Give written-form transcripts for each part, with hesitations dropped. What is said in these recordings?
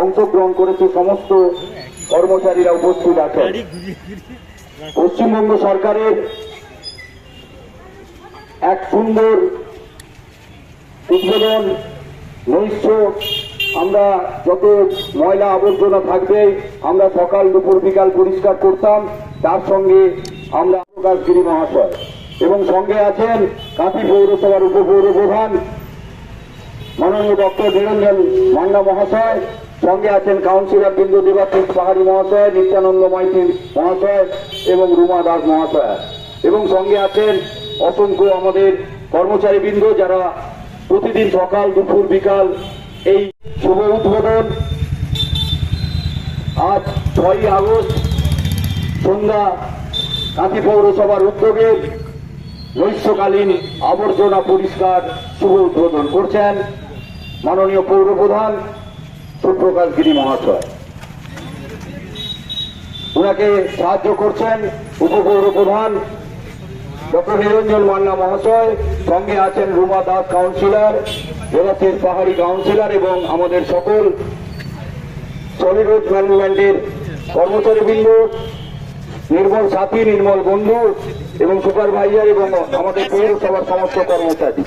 অংশগ্রহণ করেছে সমস্ত কর্মচারীরা উপস্থিত আছেন। পশ্চিমবঙ্গ সরকারের এক সুন্দর উদ্বোধন নৈশ। আমরা যত ময়লা আবর্জনা থাকবে আমরা সকাল দুপুর বিকাল পরিষ্কার করতাম। তার সঙ্গে আমরা প্রকাশ গিরি মহাশয় এবং সঙ্গে আছেন কাঁথি পৌরসভার উপপৌরপ্রধান মাননীয় ডক্টর নিরঞ্জন মান্না মহাশয়, সঙ্গে আছেন কাউন্সিলর বিন্দু দেবাশিস পাহাড়ি মহাশয়, নিত্যানন্দ মাইতি মহাশয় এবং রুমা দাস মহাশয়, এবং সঙ্গে আছেন অসংখ্য আমাদের কর্মচারীবৃন্দ যারা প্রতিদিন সকাল দুপুর বিকাল এই শুভ উদ্বোধন আজ 6ই আগস্ট সন্ধ্যা কাঁথি পৌরসভার উদ্যোগে নৈশকালীন আবর্জনা পরিষ্কার শুভ উদ্বোধন করছেন মাননীয় পৌরপ্রধান সুপ্রকাশ গিরি মহাশয়। ওনাকে সাহায্য করছেন উপপৌরপ্রধান ডক্টর নিরঞ্জন মান্না মহাশয়, সঙ্গে আছেন রুমা দাস কাউন্সিলর, দেবাশিস পাহাড়ি কাউন্সিলর এবং আমাদের সকল সলিড ওয়েস্ট ম্যানেজমেন্টের কর্মচারীবৃন্দ, নির্মল সাথী, নির্মল বন্ধু এবং সুপারভাইজার এবং আমাদের পৌরসভার সমস্ত কর্মচারী।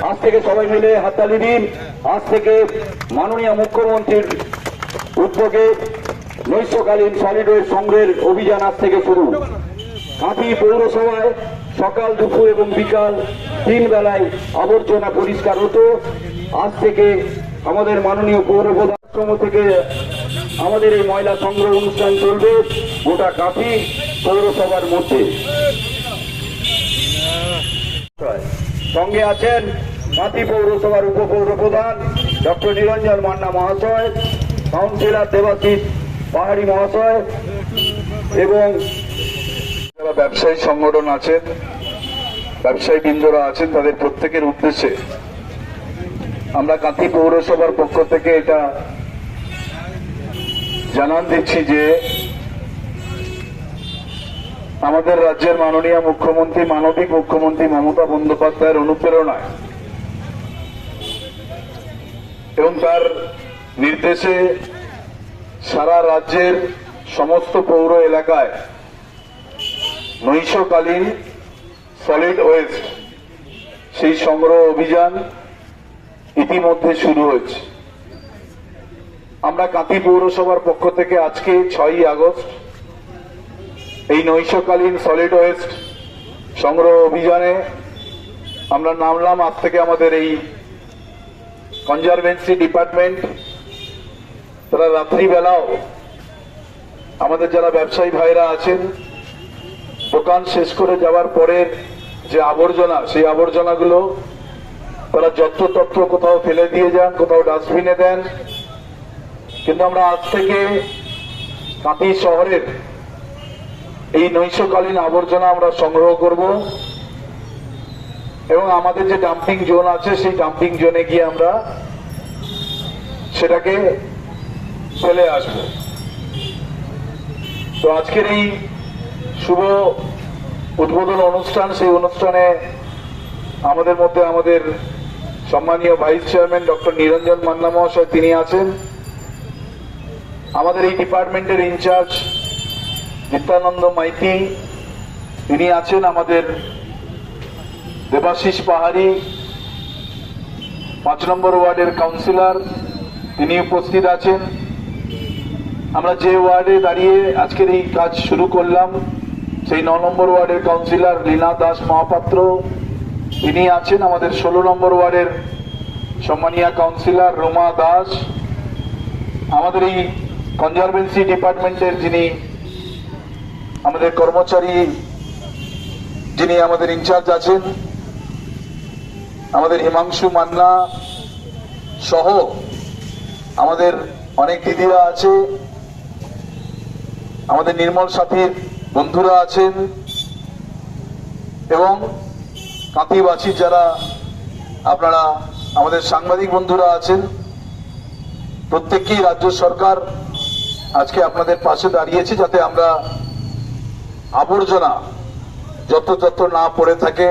আজ থেকে সবাই মিলে হাততালি দিন। আজ থেকে মাননীয় মুখ্যমন্ত্রীর উদ্যোগে নৈশকালীন সলিড ওয়েস্ট সংগ্রহের অভিযান আজ থেকে শুরু। কাঁথি পৌরসভায় সকাল দুপুর এবং বিকাল 3 বেলায় আবর্জনা পরিষ্কার হতো। আজ থেকে আমাদের মাননীয় পৌরপ্রধান থেকে আমাদের এই ময়লা সংগ্রহ অনুষ্ঠান চলবে গোটা কাঁথি পৌরসভার মধ্যে। সঙ্গে আছেন কাঁথি পৌরসভার উপপৌরপ্রধান ডক্টর নিরঞ্জন মান্না মহাশয়, কাউন্সিলর দেবাশিস পাহাড়ি মহাশয় এবং যারা ব্যবসায়ী সংগঠন আছেন, ব্যবসায়ী বৃন্দরা আছেন, তাদের প্রত্যেকের উদ্দেশ্যে আমরা কাঁথি পৌরসভার পক্ষ থেকে এটা জানান দিচ্ছি যে আমাদের রাজ্যের মাননীয় মুখ্যমন্ত্রী, মানবিক মুখ্যমন্ত্রী মমতা বন্দ্যোপাধ্যায়ের অনুপ্রেরণায় এবং তার নির্দেশে সারা রাজ্যের সমস্ত পৌর এলাকায় নৈশকালীন সলিড ওয়েস্ট সেই সংগ্রহ অভিযান ইতিমধ্যে শুরু হয়েছে। আমরা কাঁথি পৌরসভার পক্ষ থেকে আজকে 6ই আগস্ট এই নৈশকালীন সলিড ওয়েস্ট সংগ্রহ অভিযানে আমরা নামলাম। আজ থেকে আমাদের এই কনজারভেন্সি ডিপার্টমেন্ট তারা রাত্রিবেলাও আমাদের যারা ব্যবসায়ী ভাইরা আছেন দোকান শেষ করে যাওয়ার পরের যে আবর্জনা, সেই আবর্জনাগুলো তারা যত্রতত্র কোথাও ফেলে দিয়ে যান, কোথাও ডাস্টবিনে দেন। কিন্তু আমরা আজ থেকে কাঁথি শহরের এই নৈশকালীন আবর্জনা আমরা সংগ্রহ করব এবং আমাদের যে ডাম্পিং জোন আছে সেই ডাম্পিং জোনে গিয়ে আমরা সেটাকে ফেলে আসব। তো আজকের এই শুভ উদ্বোধন অনুষ্ঠান, সেই অনুষ্ঠানে আমাদের মধ্যে আমাদের সম্মানীয় ভাইস চেয়ারম্যান ডক্টর নিরঞ্জন মান্না মহাশয় তিনি আছেন, আমাদের এই ডিপার্টমেন্টের ইনচার্জ নিত্যানন্দ মাইতি তিনি আছেন, আমাদের দেবাশিস পাহাড়ি 5 নম্বর ওয়ার্ডের কাউন্সিলর তিনি উপস্থিত আছেন। আমরা যে ওয়ার্ডে দাঁড়িয়ে আজকের এই কাজ শুরু করলাম সেই 9 নম্বর ওয়ার্ডের কাউন্সিলর লীনা দাস মহাপাত্র তিনি আছেন, আমাদের 16 নম্বর ওয়ার্ডের সম্মানীয় কাউন্সিলর রুমা দাস, আমাদের এই কনজারভেন্সি ডিপার্টমেন্টের যিনি আমাদের কর্মচারী, যিনি আমাদের ইনচার্জ আছেন আমাদের হিমাংশু মান্না সহ আমাদের অনেক দিদিরা আছে, আমাদের নির্মল সাথীর বন্ধুরা আছেন এবং কাঁথিবাসী যারা আপনারা আমাদের সাংবাদিক বন্ধুরা আছেন, প্রত্যেককেই রাজ্য সরকার আজকে আপনাদের পাশে দাঁড়িয়েছে যাতে আমরা আবর্জনা যত যত না পড়ে থাকে,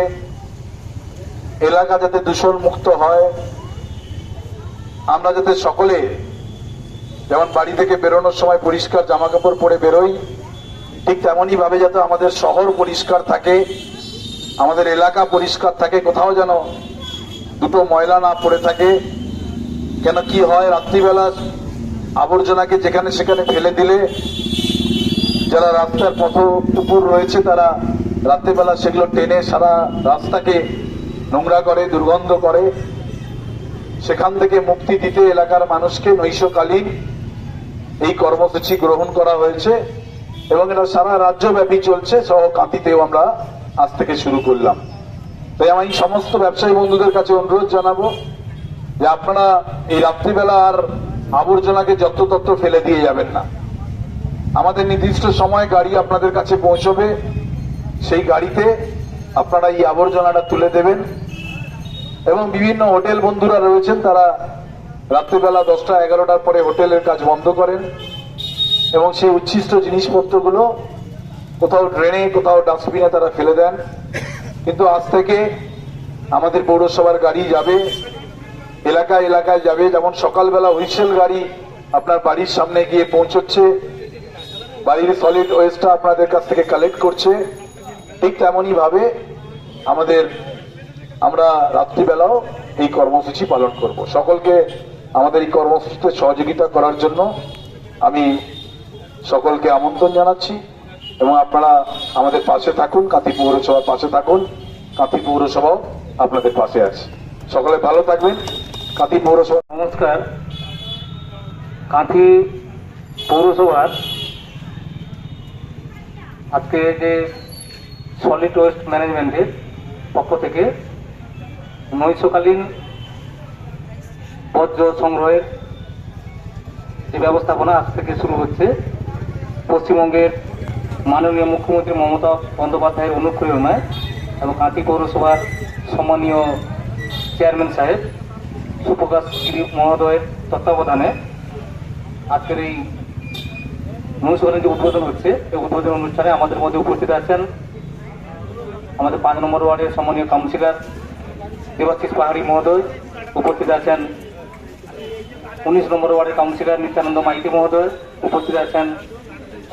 এলাকা যাতে দূষণ মুক্ত হয়, আমরা যাতে সকলে যেমন বাড়ি থেকে বেরোনোর সময় পরিষ্কার জামা কাপড় পরে বেরোই, ঠিক তেমনই ভাবে যাতে আমাদের শহর পরিষ্কার থাকে, আমাদের এলাকা পরিষ্কার থাকে, কোথাও যেন দুটো ময়লা না পড়ে থাকে। কেন কি হয়, রাত্রিবেলা আবর্জনাকে যেখানে সেখানে ফেলে দিলে যারা রাস্তার পথ কুকুর রয়েছে তারা রাত্রিবেলা সেগুলো টেনে সারা রাস্তাকে নোংরা করে, দুর্গন্ধ করে। সেখান থেকে মুক্তি দিতে এলাকার মানুষকে নৈশকালীন এই কর্মসূচি গ্রহণ করা হয়েছে এবং এটা সারা রাজ্যব্যাপী চলছে, সহ কাঁথিতেও আমরা আজ থেকে শুরু করলাম। তাই আমি সমস্ত ব্যবসায়ী বন্ধুদের কাছে অনুরোধ জানাবো যে আপনারা এই রাত্রিবেলা আর আবর্জনাকে যত্রতত্র ফেলে দিয়ে যাবেন না। আমাদের নির্দিষ্ট সময় গাড়ি আপনাদের কাছে পৌঁছবে, সেই গাড়িতে আপনারা এই আবর্জনাটা তুলে দেবেন। এবং বিভিন্ন হোটেল বন্ধুরা রয়েছেন, তারা রাত্রিবেলা 10টা 11টার পরে হোটেলের কাজ বন্ধ করেন এবং সেই উচ্ছিষ্ট জিনিসপত্রগুলো কোথাও ড্রেনে, কোথাও ডাস্টবিনে তারা ফেলে দেন। কিন্তু আজ থেকে আমাদের পৌরসভার গাড়ি যাবে, এলাকায় এলাকায় যাবে। যেমন সকালবেলা হুইসেল গাড়ি আপনার বাড়ির সামনে গিয়ে পৌঁছচ্ছে, বাড়ির সলিড ওয়েস্টটা আপনাদের কাছ থেকে কালেক্ট করছে, ঠিক তেমনই ভাবে আমরা রাত্রিবেলাও এই কর্মসূচি পালন করব। সকলকে আমাদের এই কর্মসূচিতে সহযোগিতা করার জন্য আমি সকলকে আমন্ত্রণ জানাচ্ছি এবং আপনারা আমাদের পাশে থাকুন, কাঁথি পৌরসভার পাশে থাকুন। কাঁথি পৌরসভাও আপনাদের পাশে আছে। সকলে ভালো থাকবেন। কাঁথি পৌরসভা। নমস্কার। কাঁথি পৌরসভার আজকে যে সলিড ওয়েস্ট ম্যানেজমেন্টের পক্ষ থেকে নৈশকালীন বর্জ্য সংগ্রহের যে ব্যবস্থাপনা আজ থেকে শুরু হচ্ছে, পশ্চিমবঙ্গের মাননীয় মুখ্যমন্ত্রী মমতা বন্দ্যোপাধ্যায়ের অনুপ্রেরণায় এবং কাঁথি পৌরসভার সম্মানীয় চেয়ারম্যান সাহেব সুপ্রকাশ গিরি মহোদয়ের তত্ত্বাবধানে আজকের এই নৈশকালীন যে উদ্বোধন হচ্ছে, এই উদ্বোধন অনুষ্ঠানে আমাদের মধ্যে উপস্থিত আছেন আমাদের 5 নম্বর ওয়ার্ডের সম্মানীয় কাউন্সিলর দেবাশিস পাহাড়ি মহোদয়, উপস্থিত আছেন 19 নম্বর ওয়ার্ডের কাউন্সিলর নিত্যানন্দ মাইতি মহোদয়, উপস্থিত আছেন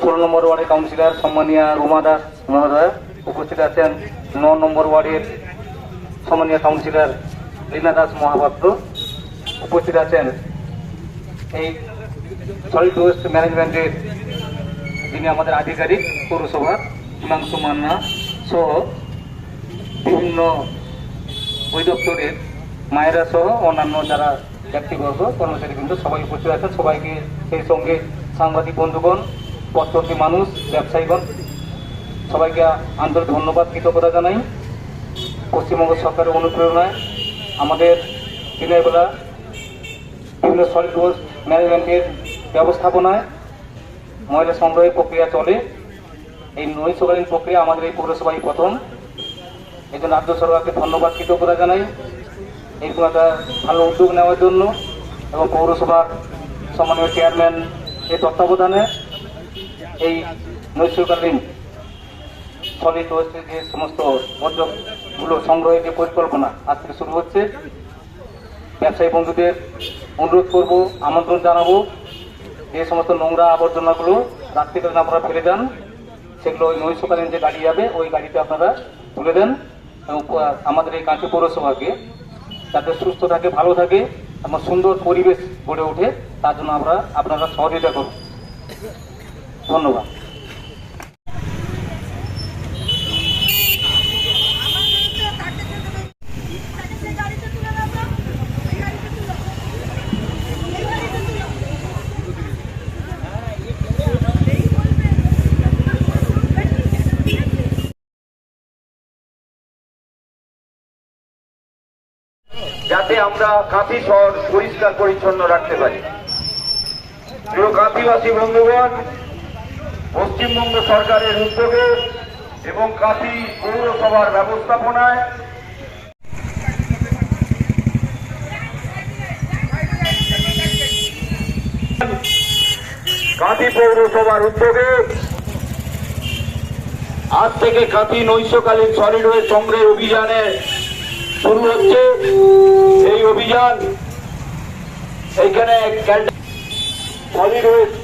16 নম্বর ওয়ার্ডের কাউন্সিলর সম্মানীয় রুমা দাস মহোদয়, উপস্থিত আছেন 9 নম্বর ওয়ার্ডের সম্মানীয় কাউন্সিলর রীনা দাস মহাপাত্র, উপস্থিত আছেন এই সলিড ওয়েস্ট ম্যানেজমেন্টের যিনি আমাদের আধিকারিক পৌরসভার হিমাংশু মান্না সহ বিভিন্ন অধিদপ্তরের মায়েরা সহ অন্যান্য যারা ব্যক্তিবর্গ কর্মচারী কিন্তু সবাই উপস্থিত আছেন। সবাইকে, সেই সঙ্গে সাংবাদিক বন্ধুগণ, পথচলতি মানুষ, ব্যবসায়ীগণ, সবাইকে আন্তরিক ধন্যবাদ, কৃতজ্ঞতা জানাই। পশ্চিমবঙ্গ সরকারের অনুপ্রেরণায় আমাদের দিনের বেলা বিভিন্ন সলিড ওয়েস্ট ম্যানেজমেন্টের ব্যবস্থাপনায় ময়লা সংগ্রহের প্রক্রিয়া চলে। এই নৈশকালীন প্রক্রিয়া আমাদের এই পৌরসভায় প্রথম। এই জন্য রাজ্য সরকারকে ধন্যবাদ, কৃতজ্ঞতা জানাই এই একটা ভালো উদ্যোগ নেওয়ার জন্য এবং পৌরসভার সম্মানীয় চেয়ারম্যান এর তত্ত্বাবধানে এই নৈশকালীন সলিড ওয়েস্টের যে সমস্ত বর্জ্যগুলো সংগ্রহের যে পরিকল্পনা আজ থেকে শুরু হচ্ছে। ব্যবসায়ী বন্ধুদের অনুরোধ করব, আমন্ত্রণ জানাবো, যে সমস্ত নোংরা আবর্জনাগুলো রাত্রিকালীন আপনারা ফেলে দেন, সেগুলো ওই নৈশকালীন যে গাড়ি যাবে ওই গাড়িতে আপনারা তুলে দেন এবং আমাদের এই কাঁথি পৌরসভাকে যাতে সুস্থ থাকে, ভালো থাকে এবং সুন্দর পরিবেশ গড়ে ওঠে, তার জন্য আপনারা সহযোগিতা করুন। ধন্যবাদ। যাতে আমরা কাঁথি শহর পরিষ্কার পরিচ্ছন্ন রাখতে পারি। প্রিয় কাঁথিবাসী বন্ধুগণ, পশ্চিমবঙ্গ সরকারের উদ্যোগে এবং কাঁথি পৌরসভার ব্যবস্থাপনায় কাঁথি পৌরসভার উদ্যোগে আজ থেকে কাঁথি নৈশকালীন সলিড ওয়েস্ট সংগ্রহের অভিযানে শুরু হচ্ছে। এই অভিযান এইখানে সলিড ওয়েস্ট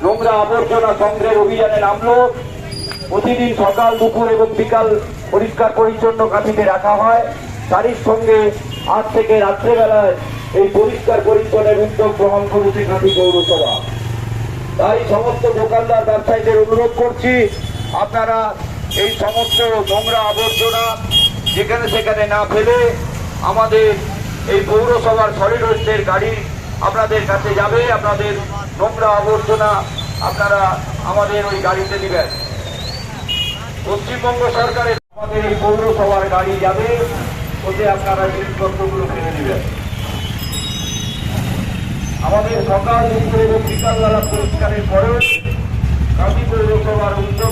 নোংরা আবর্জনা সংগ্রহের অভিযানে নামলো। প্রতিদিন সকাল দুপুর এবং বিকাল পরিষ্কার পরিচ্ছন্ন কাঁথিতে রাখা হয়। তারই সঙ্গে আজ থেকে রাত্রেবেলায় এই পরিষ্কার পরিচ্ছন্নের উদ্যোগ গ্রহণ করেছে কাঁথি পৌরসভা। তাই সমস্ত দোকানদার ব্যবসায়ীদের অনুরোধ করছি, আপনারা এই সমস্ত নোংরা আবর্জনা যেখানে সেখানে না ফেলে আমাদের এই পৌরসভার সলিড ওয়েস্টের গাড়ি আপনাদের কাছে যাবে। আপনাদের নোংরা আবর্জনা আপনারা আমাদের ওই গাড়িতে দিবেন। পশ্চিমবঙ্গ সরকারের আমাদের এই পৌরসভার গাড়ি যাবে, ওতে আপনারা জিনিসপত্রগুলো ফেলে দিবেন। আমাদের সকাল দুপুর এবং বিকালবেলা পরিষ্কারের পরেও কাঁথি পৌরসভার উদ্যোগ